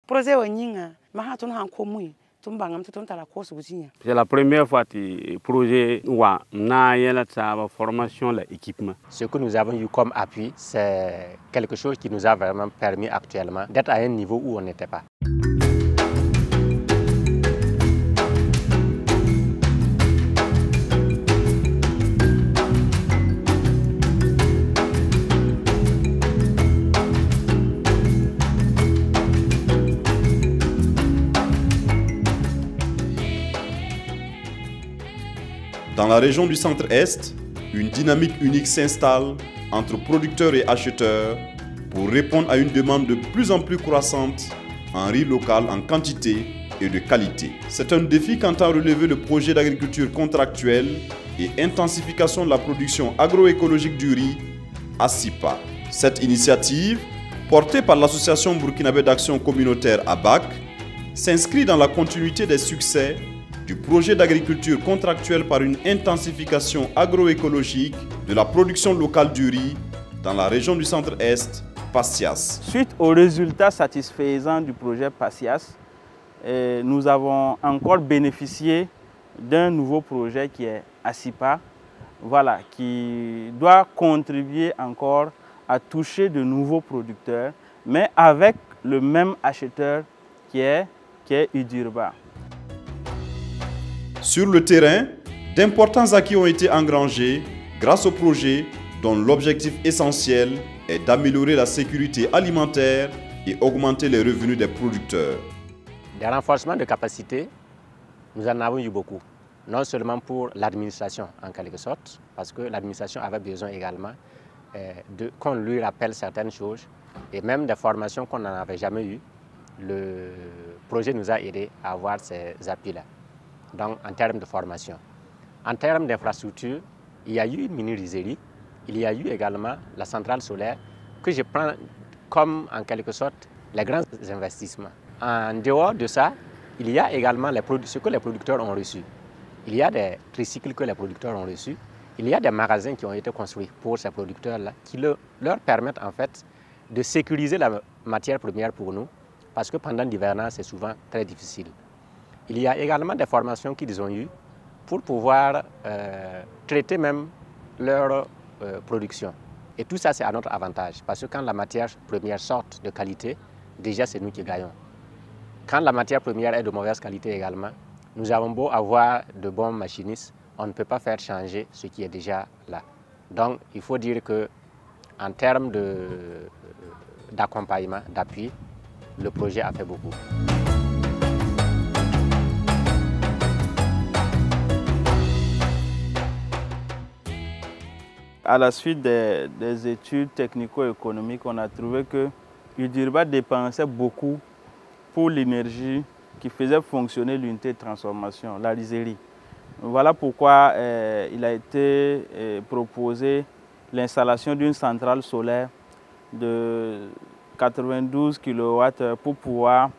projet oninga mahatun han komui tumbangam tutun tala kosu buzinya. C'est la première fois que projet wa na yela ta formation la équipement. Ce que nous avons eu comme appui, c'est quelque chose qui nous a vraiment permis actuellement d'être à un niveau où on n'était pas. Dans la région du Centre-Est, une dynamique unique s'installe entre producteurs et acheteurs pour répondre à une demande de plus en plus croissante en riz local en quantité et de qualité. C'est un défi qu'entend relever le projet d'agriculture contractuelle et intensification de la production agroécologique du riz, ASIPA. Cette initiative, portée par l'association burkinabé d'action communautaire ABAC, s'inscrit dans la continuité des succès du projet d'agriculture contractuelle par une intensification agroécologique de la production locale du riz dans la région du Centre-Est, PASSIAS. Suite aux résultats satisfaisants du projet PASSIAS, nous avons encore bénéficié d'un nouveau projet qui est ASIPA, voilà, qui doit contribuer encore à toucher de nouveaux producteurs, mais avec le même acheteur qui est Udurba. Sur le terrain, d'importants acquis ont été engrangés grâce au projet dont l'objectif essentiel est d'améliorer la sécurité alimentaire et augmenter les revenus des producteurs. Des renforcements de capacité, nous en avons eu beaucoup. Non seulement pour l'administration en quelque sorte, parce que l'administration avait besoin également qu'on lui rappelle certaines choses et même des formations qu'on n'en avait jamais eues. Le projet nous a aidés à avoir ces appuis-là. Donc, en termes de formation. En termes d'infrastructure, il y a eu une mini-rizerie, il y a eu également la centrale solaire que je prends comme en quelque sorte les grands investissements. En dehors de ça, il y a également ce que les producteurs ont reçu. Il y a des tricycles que les producteurs ont reçus. Il y a des magasins qui ont été construits pour ces producteurs-là qui leur permettent en fait de sécuriser la matière première pour nous parce que pendant l'hivernage, c'est souvent très difficile. Il y a également des formations qu'ils ont eues pour pouvoir traiter même leur production. Et tout ça, c'est à notre avantage parce que quand la matière première sort de qualité, déjà c'est nous qui gagnons. Quand la matière première est de mauvaise qualité également, nous avons beau avoir de bons machinistes, on ne peut pas faire changer ce qui est déjà là. Donc il faut dire qu'en termes d'accompagnement, d'appui, le projet a fait beaucoup. À la suite des études technico-économiques, on a trouvé que Udurba dépensait beaucoup pour l'énergie qui faisait fonctionner l'unité de transformation, la rizerie. Voilà pourquoi il a été proposé l'installation d'une centrale solaire de 92 kW pour pouvoir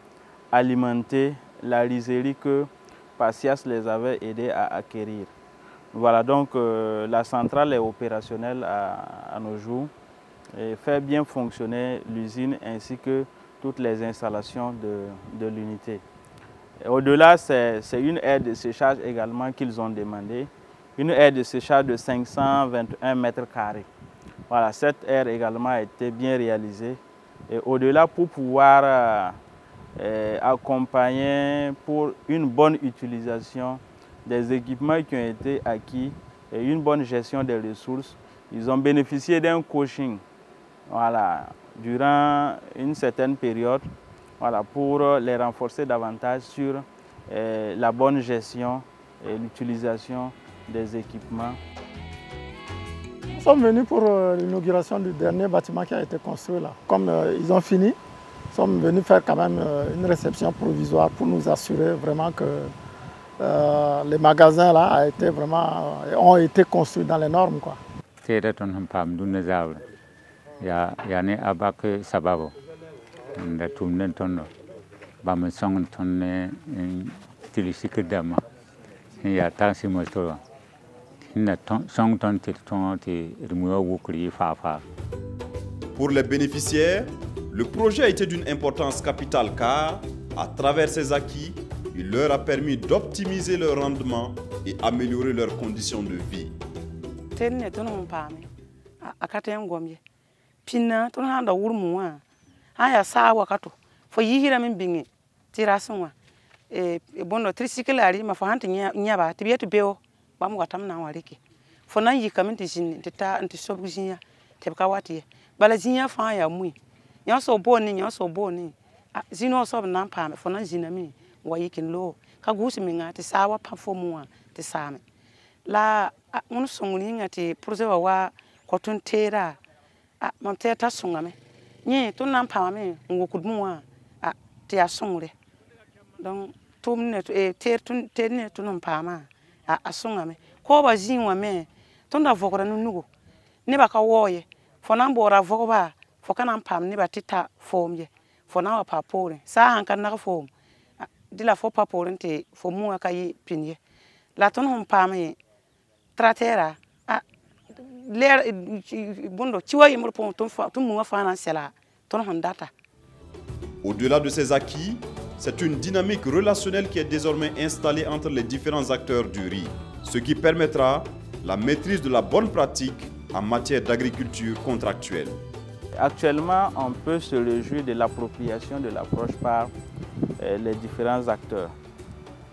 alimenter la rizerie que PASSIAS les avait aidés à acquérir. Voilà, donc la centrale est opérationnelle à nos jours et fait bien fonctionner l'usine ainsi que toutes les installations de l'unité. Au-delà, c'est une aire de séchage également qu'ils ont demandé, une aire de séchage de 521 mètres carrés. Voilà, cette aire également a été bien réalisée. Et au-delà, pour pouvoir accompagner pour une bonne utilisation des équipements qui ont été acquis et une bonne gestion des ressources, ils ont bénéficié d'un coaching voilà, durant une certaine période voilà, pour les renforcer davantage sur la bonne gestion et l'utilisation des équipements. Nous sommes venus pour l'inauguration du dernier bâtiment qui a été construit là. Comme ils ont fini, nous sommes venus faire quand même une réception provisoire pour nous assurer vraiment que les magasins là ont été construits dans les normes. Pour les bénéficiaires, Le projet a été d'une importance capitale car, à travers ses acquis, il leur a permis d'optimiser leur rendement et améliorer leurs conditions de vie. Bono tricycle ari ma fahante nyaba tibiya to beo bam watam na warike fona yi kamin tishin tita anti sobginya tebka wati bala zinya fa ya mui nya so boni zino so na pa fona zina mi wayikin lo ka gusi mi ngati sawa pa fomu ti same la mun songuni ngati projet wa kotun tera mam teta sungame nyi to na pa me ngokudmu ti asungre donc tumne terne tunum pama asungame ko ba zinwa me tunda vokora nunugo ne ba ka woye fona mbora vokoba fokana pam ne ba tita formye fona wa papore sa han kan na form dila fo papore te fo mu aka yi pinye la tunum pame tratera ler bondo chiwa yimur pon tum mu fa na sela tunum data. Au-delà de ces acquis, c'est une dynamique relationnelle qui est désormais installée entre les différents acteurs du riz, ce qui permettra la maîtrise de la bonne pratique en matière d'agriculture contractuelle. Actuellement, on peut se réjouir de l'appropriation de l'approche par les différents acteurs,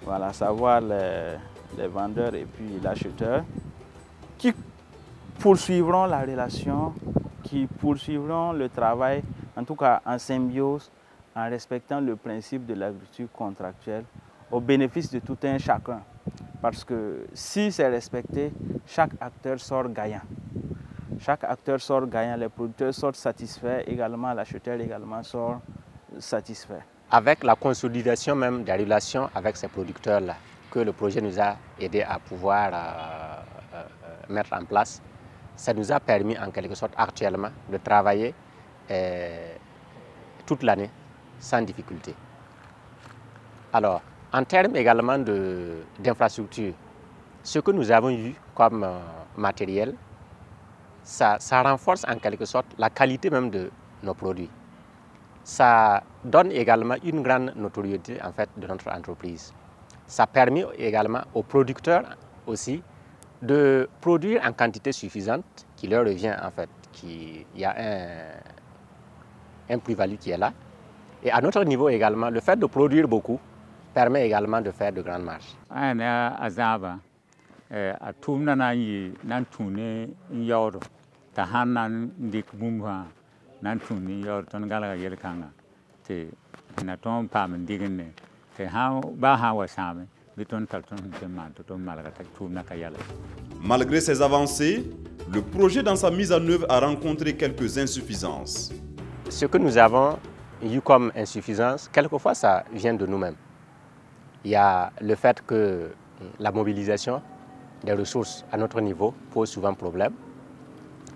voilà, à savoir les vendeurs et puis l'acheteur, qui poursuivront la relation, qui poursuivront le travail, en tout cas en symbiose, en respectant le principe de l'agriculture contractuelle au bénéfice de tout un chacun. Parce que si c'est respecté, chaque acteur sort gagnant. Chaque acteur sort gagnant, les producteurs sortent satisfaits, également l'acheteur également sort satisfait. Avec la consolidation même des relations avec ces producteurs-là, que le projet nous a aidé à pouvoir mettre en place, ça nous a permis en quelque sorte actuellement de travailler toute l'année sans difficulté. Alors, en termes également d'infrastructures, ce que nous avons eu comme matériel, ça renforce en quelque sorte la qualité même de nos produits. Ça donne également une grande notoriété en fait de notre entreprise. Ça permet également aux producteurs aussi de produire en quantité suffisante qui leur revient en fait, il y a un plus-value qui est là. Et à notre niveau également, le fait de produire beaucoup permet également de faire de grandes marges. Malgré ces avancées, le projet dans sa mise en œuvre a rencontré quelques insuffisances. Ce que nous avons eu comme insuffisance, quelquefois ça vient de nous-mêmes. Il y a le fait que la mobilisation des ressources à notre niveau pose souvent problème.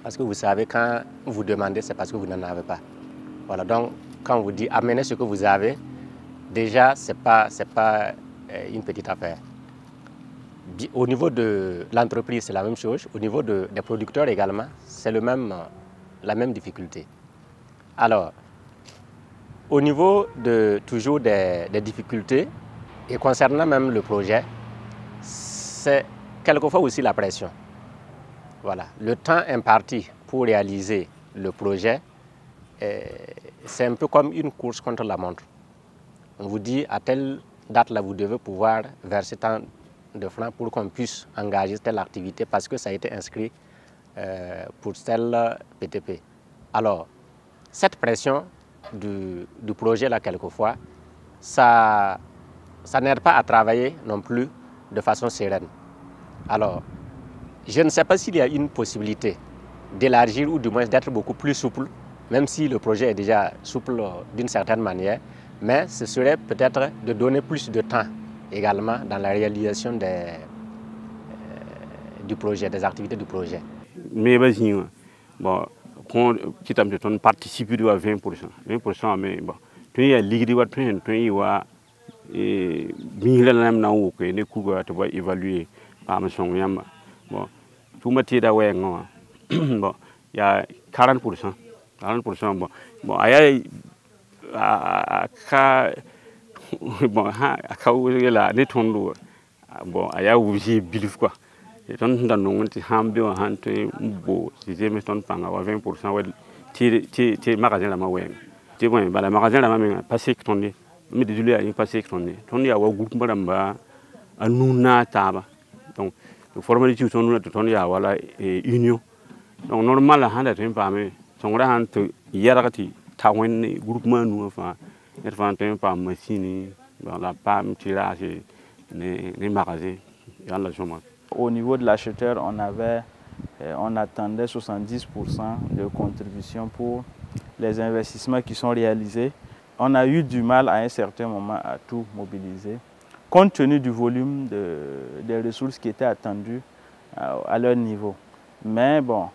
Parce que vous savez, quand vous demandez, c'est parce que vous n'en avez pas. Voilà, donc quand on vous dit amenez ce que vous avez, déjà ce n'est pas une petite affaire. Au niveau de l'entreprise, c'est la même chose. Au niveau des producteurs également, c'est la même difficulté. Alors, au niveau toujours des difficultés, et concernant même le projet, c'est quelquefois aussi la pression. Voilà. Le temps imparti pour réaliser le projet, c'est un peu comme une course contre la montre. On vous dit à telle date-là, vous devez pouvoir verser tant de francs pour qu'on puisse engager telle activité parce que ça a été inscrit pour tel PTP. Alors, cette pression du projet, là, quelquefois, ça n'aide pas à travailler non plus de façon sereine. Alors, je ne sais pas s'il y a une possibilité d'élargir ou du moins d'être beaucoup plus souple, même si le projet est déjà souple d'une certaine manière, mais ce serait peut-être de donner plus de temps également dans la réalisation du projet, des activités du projet. Mais vas-y, bon, quand tu participes à 20%, mais bon, tu y a l'igri, tu y a ne kuga to évaluer par son yamba bon tout matière da bon il y a 40% 40%, bon, il y a bon, la détourne, bon, il y a aussi bilif quoi. Et tant que nous avons bien un beau, si j'ai mis ton pan à 20%, tu magasin la main. Tu vois, la magasin la main passé que ton mais désolé à y passer que ton y a un groupe madame à nous na taba. Donc, le formalité sont nous ton y a voilà union. Donc, normal à hand à pas mais son grand hiérarchie, tawen groupement nous enfin, et enfin pas machine, la pam tirage, les magasins, et la chômage. Au niveau de l'acheteur, on attendait 70% de contribution pour les investissements qui sont réalisés. On a eu du mal à un certain moment à tout mobiliser, compte tenu du volume des ressources qui étaient attendues à leur niveau. Mais bon,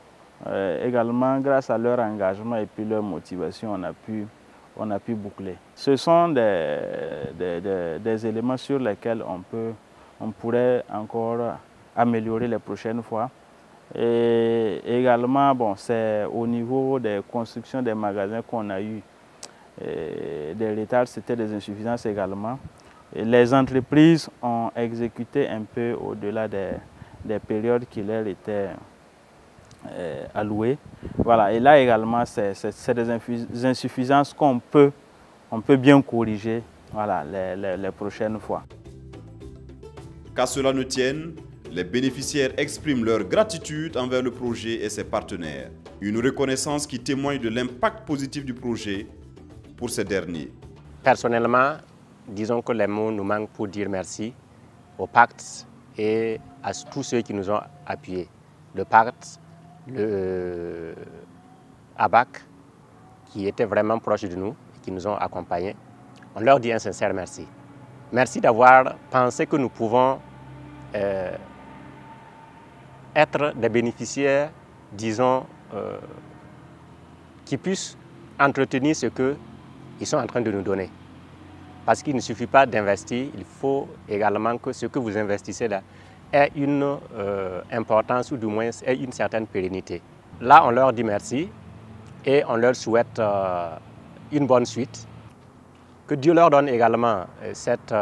également grâce à leur engagement et puis leur motivation, on a pu boucler. Ce sont des éléments sur lesquels on pourrait encore améliorer les prochaines fois. Et également, bon, c'est au niveau des constructions des magasins qu'on a eu des retards, c'était des insuffisances également. Et les entreprises ont exécuté un peu au-delà des périodes qui leur étaient allouées. Voilà, et là également, c'est des insuffisances qu'on peut bien corriger, voilà, les prochaines fois. Qu'à cela ne tienne, les bénéficiaires expriment leur gratitude envers le projet et ses partenaires. Une reconnaissance qui témoigne de l'impact positif du projet pour ces derniers. Personnellement, disons que les mots nous manquent pour dire merci au pacte et à tous ceux qui nous ont appuyés. Le pacte, le ABAC, qui était vraiment proche de nous et qui nous ont accompagnés. On leur dit un sincère merci. Merci d'avoir pensé que nous pouvons être des bénéficiaires, disons, qui puissent entretenir ce qu'ils sont en train de nous donner. Parce qu'il ne suffit pas d'investir, il faut également que ce que vous investissez là ait une importance ou du moins ait une certaine pérennité. Là, on leur dit merci et on leur souhaite une bonne suite. Que Dieu leur donne également cette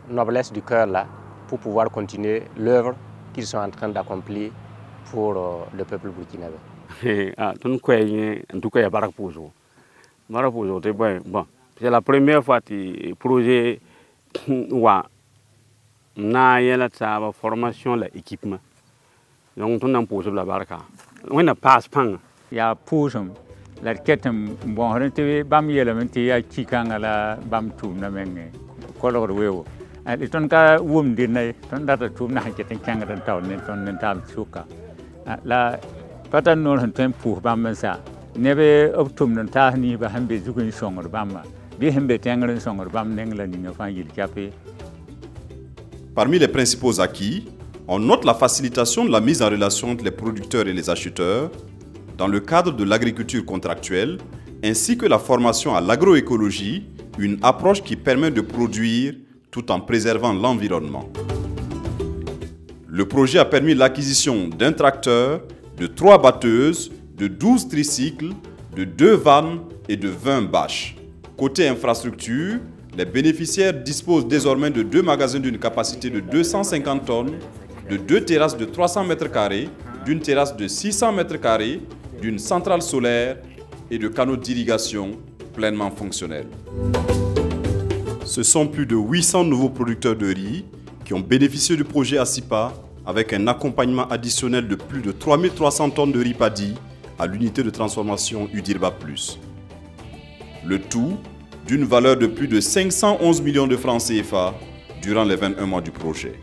noblesse du cœur là pour pouvoir continuer l'œuvre qu'ils sont en train d'accomplir pour le peuple burkinabé. En tout cas, il y a Barapozo. Barapozo, c'est la première fois que le projet a la formation, l'équipement. Donc, on a posé la baraka. On a pas pang. Il y a posé la quête bon, on était bam yelamenti ya chikanga la bam tum na menge. Color weo. Et ton ka wum dinay ton data tum na haketin kanga tan taw ne ton nentam suka. La patan non han tempo bam sa. Nebe optum nan ta ni ba hambe zugun songor bam. Bi hambe tangran songor bam nengla ni fa yil kapé. Parmi les principaux acquis, on note la facilitation de la mise en relation entre les producteurs et les acheteurs dans le cadre de l'agriculture contractuelle, ainsi que la formation à l'agroécologie, une approche qui permet de produire tout en préservant l'environnement. Le projet a permis l'acquisition d'un tracteur, de 3 batteuses, de 12 tricycles, de 2 vannes et de 20 bâches. Côté infrastructure, les bénéficiaires disposent désormais de 2 magasins d'une capacité de 250 tonnes, de 2 terrasses de 300 m², d'une terrasse de 600 m², d'une centrale solaire et de canaux d'irrigation pleinement fonctionnels. Ce sont plus de 800 nouveaux producteurs de riz qui ont bénéficié du projet ASIPA avec un accompagnement additionnel de plus de 3300 tonnes de riz paddy à l'unité de transformation Udirba Plus. Le tout d'une valeur de plus de 511 millions de francs CFA durant les 21 mois du projet.